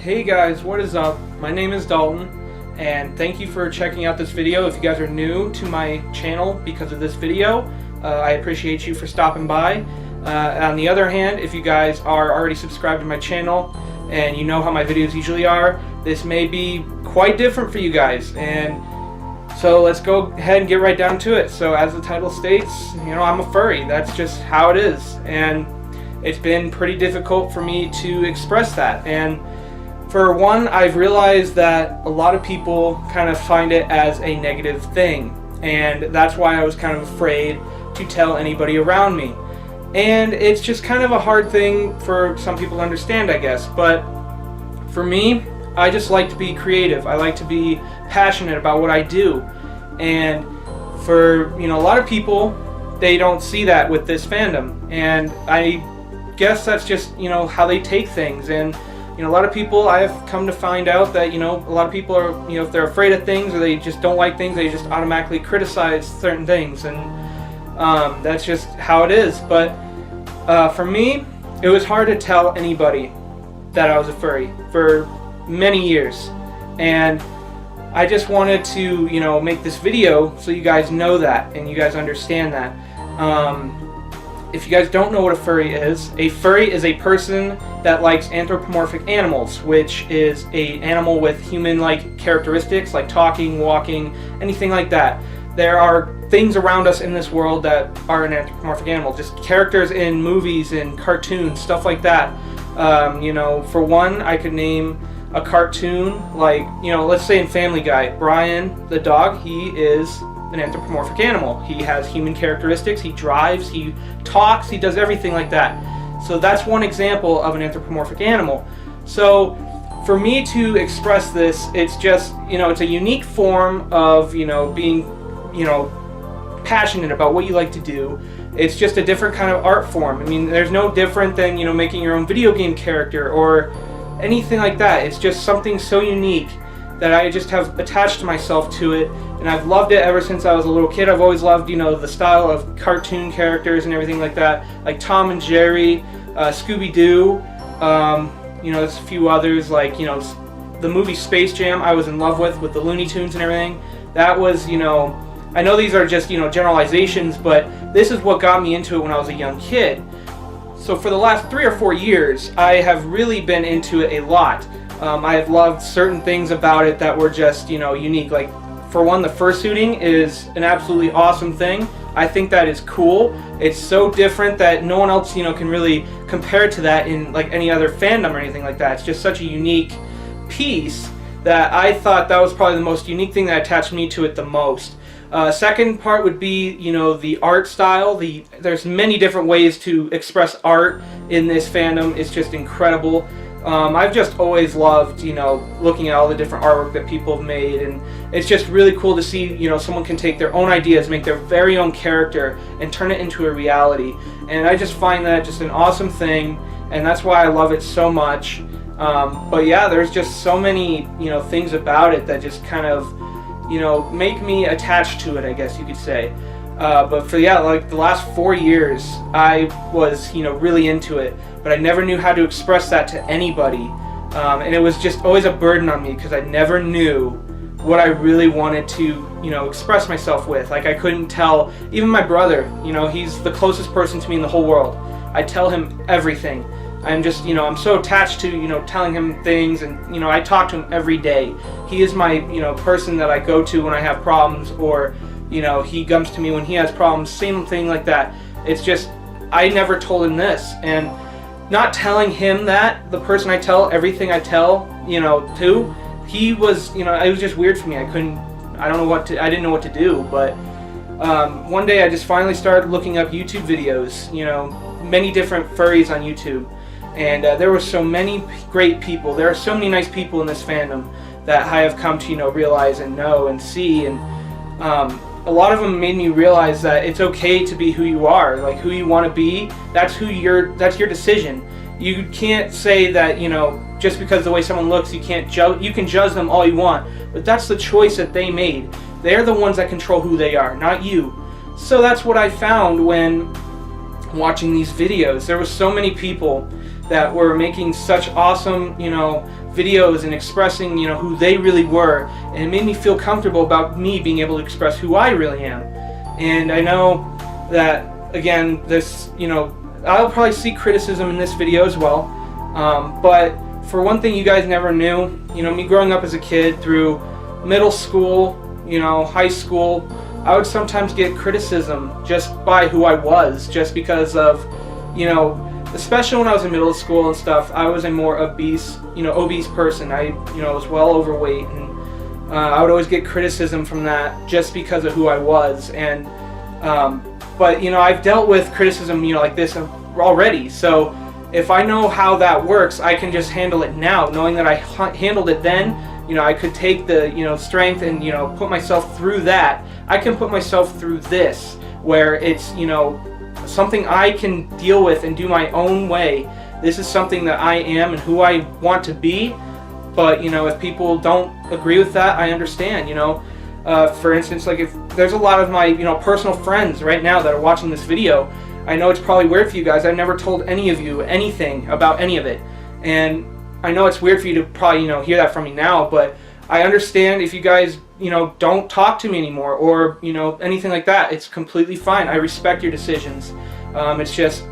Hey guys, what is up? My name is Dalton, and thank you for checking out this video. If you guys are new to my channel because of this video, I appreciate you for stopping by. On the other hand, if you guys are already subscribed to my channel and you know how my videos usually are, this may be quite different for you guys. And so let's go ahead and get right down to it. So as the title states, I'm a furry. That's just how it is. And it's been pretty difficult for me to express that. And for one, I've realized that a lot of people kind of find it as a negative thing, and that's why I was kind of afraid to tell anybody around me. And it's just kind of a hard thing for some people to understand, I guess. But for me, I just like to be creative. I like to be passionate about what I do. And for a lot of people, they don't see that with this fandom. And I guess that's just how they take things. And a lot of people, I have come to find out that, a lot of people are, if they're afraid of things or they just don't like things, they just automatically criticize certain things. And that's just how it is. But for me, it was hard to tell anybody that I was a furry for many years. And I just wanted to, make this video so you guys know that and you guys understand that. If you guys don't know what a furry is a person that likes anthropomorphic animals, which is an animal with human-like characteristics, like talking, walking, anything like that. There are things around us in this world that are an anthropomorphic animal, just characters in movies and cartoons, stuff like that. For one, I could name a cartoon like, let's say in Family Guy, Brian the dog, he is an anthropomorphic animal. He has human characteristics, he drives, he talks, he does everything like that. So that's one example of an anthropomorphic animal. So for me to express this, it's just, it's a unique form of, being, passionate about what you like to do. It's just a different kind of art form. I mean, there's no different than, making your own video game character or anything like that. It's just something so unique that I just have attached myself to it, and I've loved it ever since I was a little kid. I've always loved, the style of cartoon characters and everything like that, like Tom and Jerry, Scooby-Doo, there's a few others, like, the movie Space Jam I was in love with the Looney Tunes and everything. That was, I know these are just, generalizations, but this is what got me into it when I was a young kid. So for the last 3 or 4 years, I have really been into it a lot. I have loved certain things about it that were just, unique. Like, for one, the fursuiting is an absolutely awesome thing. I think that is cool. It's so different that no one else, can really compare to that in, like, any other fandom or anything like that. It's just such a unique piece that I thought that was probably the most unique thing that attached me to it the most. Second part would be, the art style. There's many different ways to express art in this fandom. It's just incredible. I've just always loved, looking at all the different artwork that people have made, and it's just really cool to see, someone can take their own ideas, make their very own character, and turn it into a reality. And I just find that just an awesome thing, and that's why I love it so much. But yeah, there's just so many, things about it that just kind of, make me attached to it, I guess you could say. But for like the last 4 years, I was, really into it, but I never knew how to express that to anybody. And it was just always a burden on me because I never knew what I really wanted to, express myself with. Like, I couldn't tell, even my brother, he's the closest person to me in the whole world. I tell him everything. I'm just, I'm so attached to, telling him things, and, I talk to him every day. He is my, person that I go to when I have problems, or, he comes to me when he has problems, same thing like that. It's just, I never told him this, and not telling him that, the person I tell everything I tell, to, he was, it was just weird for me. I didn't know what to do, but one day I just finally started looking up YouTube videos, many different furries on YouTube, and there were so many great people. There are so many nice people in this fandom that I have come to, realize and know and see, and a lot of them made me realize that it's okay to be who you are, like who you want to be. That's your decision. You can't say that, just because the way someone looks, you can judge them all you want, but that's the choice that they made. They're the ones that control who they are, not you. So that's what I found when watching these videos. There were so many people that were making such awesome, videos and expressing, who they really were, and it made me feel comfortable about me being able to express who I really am. And I know that, again, this, I'll probably see criticism in this video as well, but for one thing you guys never knew, me growing up as a kid through middle school, high school, I would sometimes get criticism just by who I was, just because of, especially when I was in middle school and stuff, I was a more obese person. I, was well overweight, and I would always get criticism from that just because of who I was. And, but, I've dealt with criticism, like this already. So if I know how that works, I can just handle it now, knowing that I handled it then. I could take the, strength and, put myself through that. I can put myself through this, where it's, something I can deal with and do my own way. This is something that I am and who I want to be. But, if people don't agree with that, I understand, For instance, like if there's a lot of my, personal friends right now that are watching this video, I know it's probably weird for you guys. I've never told any of you anything about any of it. And I know it's weird for you to probably, hear that from me now, but I understand if you guys, don't talk to me anymore or, anything like that. It's completely fine. I respect your decisions. It's just,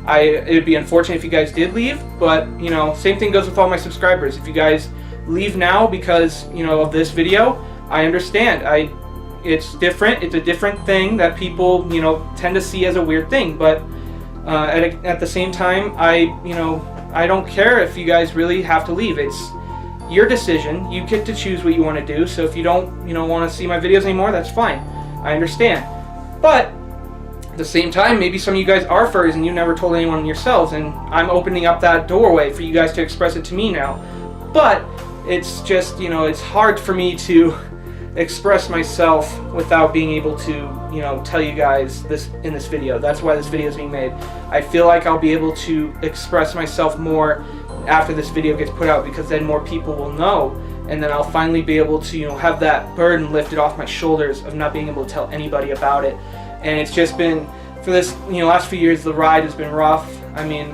it would be unfortunate if you guys did leave, but, same thing goes with all my subscribers. If you guys leave now because, of this video, I understand. It's different. It's a different thing that people, tend to see as a weird thing, but at the same time, I don't care if you guys really have to leave. It's your decision. You get to choose what you want to do. So if you don't, want to see my videos anymore, that's fine. I understand. But at the same time, maybe some of you guys are furries and you never told anyone yourselves, and I'm opening up that doorway for you guys to express it to me now. But it's just, it's hard for me to express myself without being able to, tell you guys this in this video. That's why this video is being made. I feel like I'll be able to express myself more after this video gets put out, because then more people will know, and then I'll finally be able to, have that burden lifted off my shoulders of not being able to tell anybody about it. And it's just been, for this, last few years, the ride has been rough. I mean,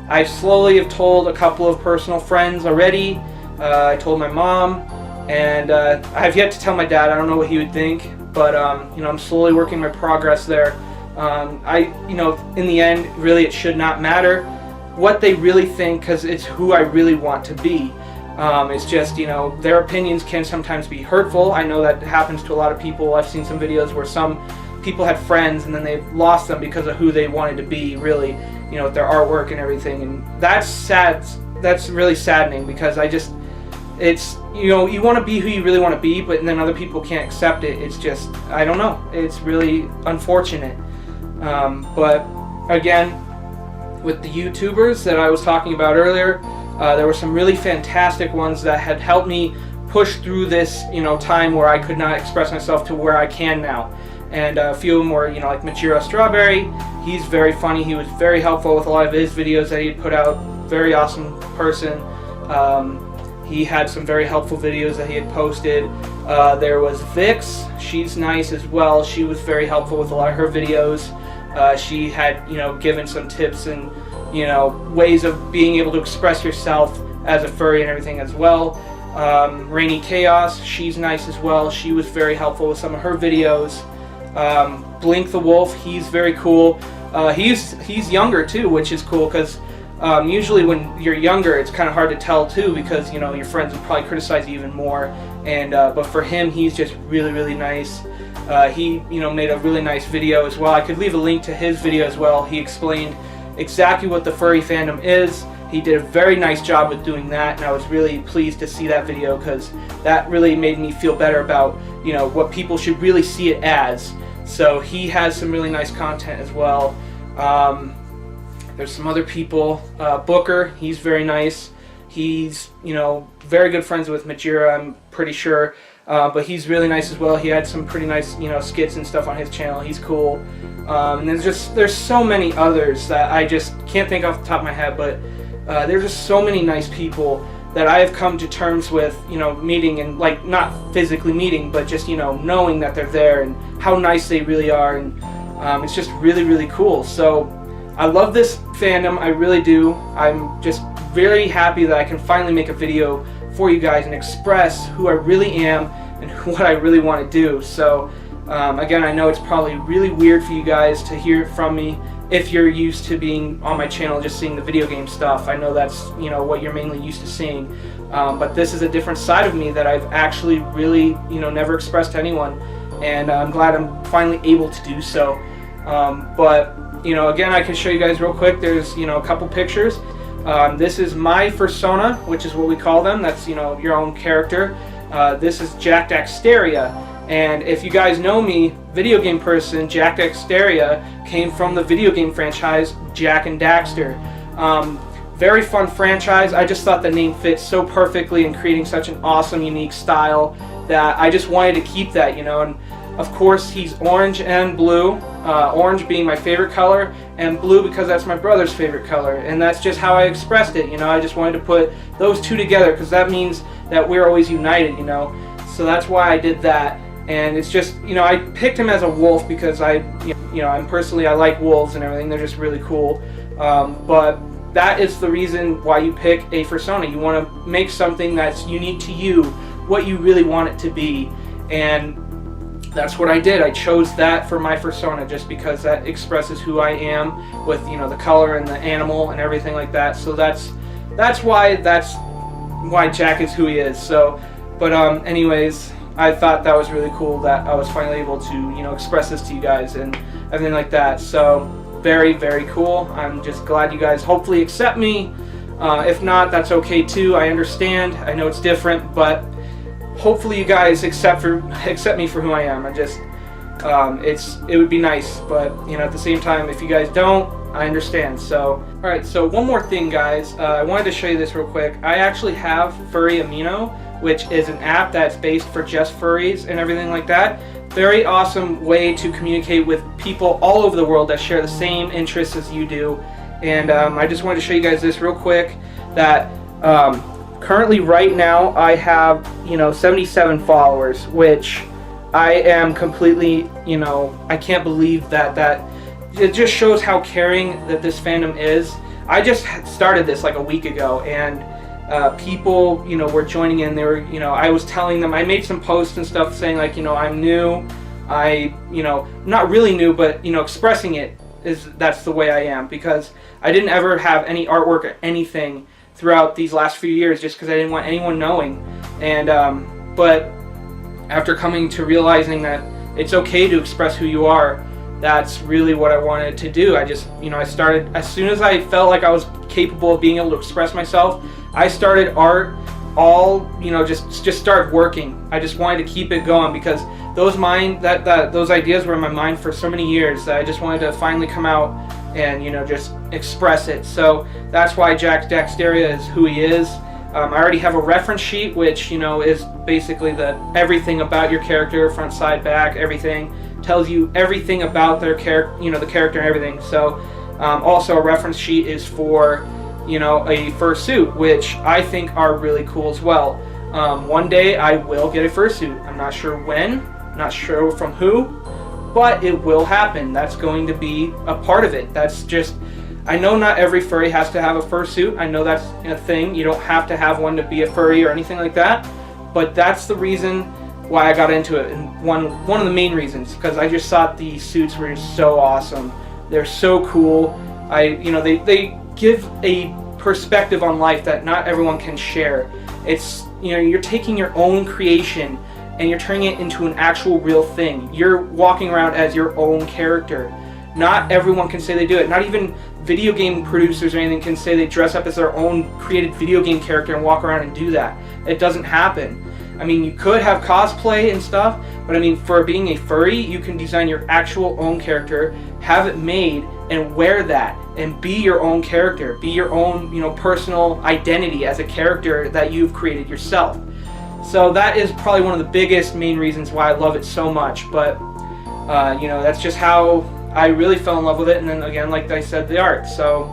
I slowly have told a couple of personal friends already. I told my mom, and I have yet to tell my dad. I don't know what he would think, but I'm slowly working my progress there. In the end, really, it should not matter what they really think, because it's who I really want to be. It's just, their opinions can sometimes be hurtful. I know that happens to a lot of people. I've seen some videos where some people had friends and then they've lost them because of who they wanted to be, really, with their artwork and everything. And that's sad. That's really saddening, because it's, you want to be who you really want to be, but then other people can't accept it. It's just, I don't know. It's really unfortunate. But again, with the YouTubers that I was talking about earlier, there were some really fantastic ones that had helped me push through this, time where I could not express myself to where I can now. And a few of them were, like Majira Strawberry. He's very funny. He was very helpful with a lot of his videos that he had put out. Very awesome person. He had some very helpful videos that he had posted. There was Vix. She's nice as well. She was very helpful with a lot of her videos. She had, given some tips and, ways of being able to express yourself as a furry and everything as well. Rainy Chaos, she's nice as well. She was very helpful with some of her videos. Blink the Wolf, he's very cool. He's younger too, which is cool, because usually when you're younger, it's kind of hard to tell too, because your friends would probably criticize you even more. And but for him, he's just really, really nice. He made a really nice video as well. I could leave a link to his video as well. He explained exactly what the furry fandom is. He did a very nice job with doing that, and I was really pleased to see that video, because that really made me feel better about what people should really see it as. So he has some really nice content as well. There's some other people. Booker, he's very nice. He's very good friends with Majira, I'm pretty sure. But he's really nice as well. He had some pretty nice, skits and stuff on his channel. He's cool. And there's so many others that I just can't think off the top of my head, but there's just so many nice people that I have come to terms with, meeting, and like not physically meeting, but just, knowing that they're there and how nice they really are. And it's just really, really cool. So I love this fandom, I really do. I'm just very happy that I can finally make a video for you guys and express who I really am and what I really want to do. So again, I know it's probably really weird for you guys to hear it from me if you're used to being on my channel just seeing the video game stuff. I know that's, you know, what you're mainly used to seeing, but this is a different side of me that I've actually really, you know, never expressed to anyone, and I'm glad I'm finally able to do so. But you know, again, I can show you guys real quick. There's, you know, a couple pictures. This is my fursona, which is what we call them. That's, you know, your own character. This is Jack Daxteria, and if you guys know me, video game person, Jack Daxteria came from the video game franchise Jak and Daxter. Very fun franchise. I just thought the name fit so perfectly in creating such an awesome, unique style that I just wanted to keep that, you know. And of course, he's orange and blue. Orange being my favorite color, and blue because that's my brother's favorite color, and that's just how I expressed it. You know, I just wanted to put those two together because that means that we're always united, you know. So that's why I did that. And it's just, you know, I picked him as a wolf because I like wolves and everything. They're just really cool. But that is the reason why you pick a fursona. You want to make something that's unique to you, what you really want it to be, and that's what I did. I chose that for my fursona just because that expresses who I am with, you know, the color and the animal and everything like that. So that's why Jack is who he is. So, but anyways, I thought that was really cool that I was finally able to, you know, express this to you guys and everything like that. So very, very cool. I'm just glad you guys hopefully accept me. If not, that's okay too. I understand. I know it's different, but hopefully you guys accept me for who I am. I just, it would be nice, but you know, at the same time, if you guys don't, I understand. So, all right. So one more thing, guys. I wanted to show you this real quick. I actually have Furry Amino, which is an app that's based for just furries and everything like that. Very awesome way to communicate with people all over the world that share the same interests as you do. And I just wanted to show you guys this real quick. That currently, right now, I have, you know, 77 followers, which I am completely, you know, I can't believe that it just shows how caring that this fandom is. I just started this like a week ago, and people, you know, were joining in. They were, you know, I was telling them, I made some posts and stuff saying like, you know, I'm new. You know, not really new, but, you know, expressing it that's the way I am, because I didn't ever have any artwork or anything throughout these last few years just because I didn't want anyone knowing. And but after coming to realizing that it's okay to express who you are, that's really what I wanted to do. I just, you know, I started as soon as I felt like I was capable of being able to express myself. I started art, all, you know, just started working. I just wanted to keep it going because those ideas were in my mind for so many years that I just wanted to finally come out and, you know, just express it. So that's why Jack Daxteria is who he is. I already have a reference sheet, which, you know, is basically everything about your character, front, side, back, everything. Tells you everything about their character, you know, the character and everything. So also a reference sheet is for, you know, a fursuit, which I think are really cool as well. One day I will get a fursuit. I'm not sure when, not sure from who, but it will happen. That's going to be a part of it. That's just, I know not every furry has to have a fursuit. I know that's a thing. You don't have to have one to be a furry or anything like that, but that's the reason why I got into it, and one of the main reasons, because I just thought the suits were so awesome. They're so cool. You know, they give a perspective on life that not everyone can share. It's, you know, you're taking your own creation and you're turning it into an actual real thing. You're walking around as your own character. Not everyone can say they do it. Not even video game producers or anything can say they dress up as their own created video game character and walk around and do that. It doesn't happen. I mean, you could have cosplay and stuff, but I mean, for being a furry, you can design your actual own character, have it made, and wear that, and be your own character, be your own, you know, personal identity as a character that you've created yourself. So that is probably one of the biggest main reasons why I love it so much. But you know, that's just how I really fell in love with it. And then again, like I said, the art. So,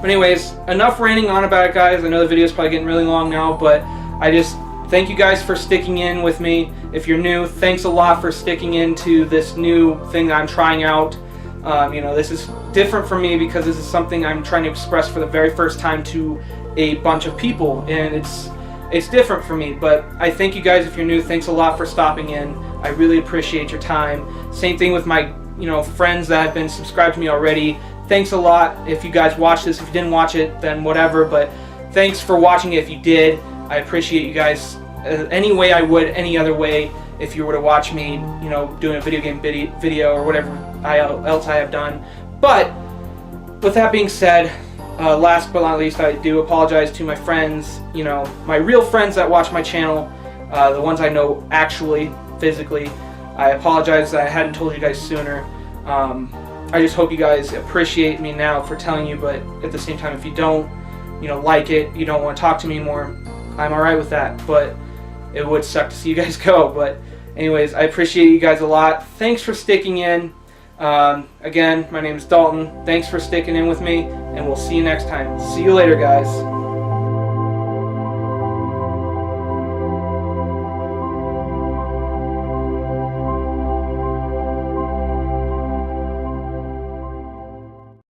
but anyways, enough ranting on about it, guys. I know the video is probably getting really long now, but I just thank you guys for sticking in with me. If you're new, thanks a lot for sticking into this new thing that I'm trying out. You know, this is different for me because this is something I'm trying to express for the very first time to a bunch of people, and it's different for me. But I thank you guys. If you're new, thanks a lot for stopping in. I really appreciate your time. Same thing with my friends that have been subscribed to me already. Thanks a lot. If you guys watched this, if you didn't watch it, then whatever, but thanks for watching it if you did. I appreciate you guys any way I would any other way if you were to watch me doing a video game video or whatever else I have done. But with that being said, last but not least, I do apologize to my friends, my real friends that watch my channel, the ones I know actually, physically. I apologize that I hadn't told you guys sooner. I just hope you guys appreciate me now for telling you, but at the same time, if you don't, like it, you don't want to talk to me more, I'm alright with that, but it would suck to see you guys go. But anyways, I appreciate you guys a lot. Thanks for sticking in. Again, my name is Dalton. Thanks for sticking in with me, and we'll see you next time. See you later, guys.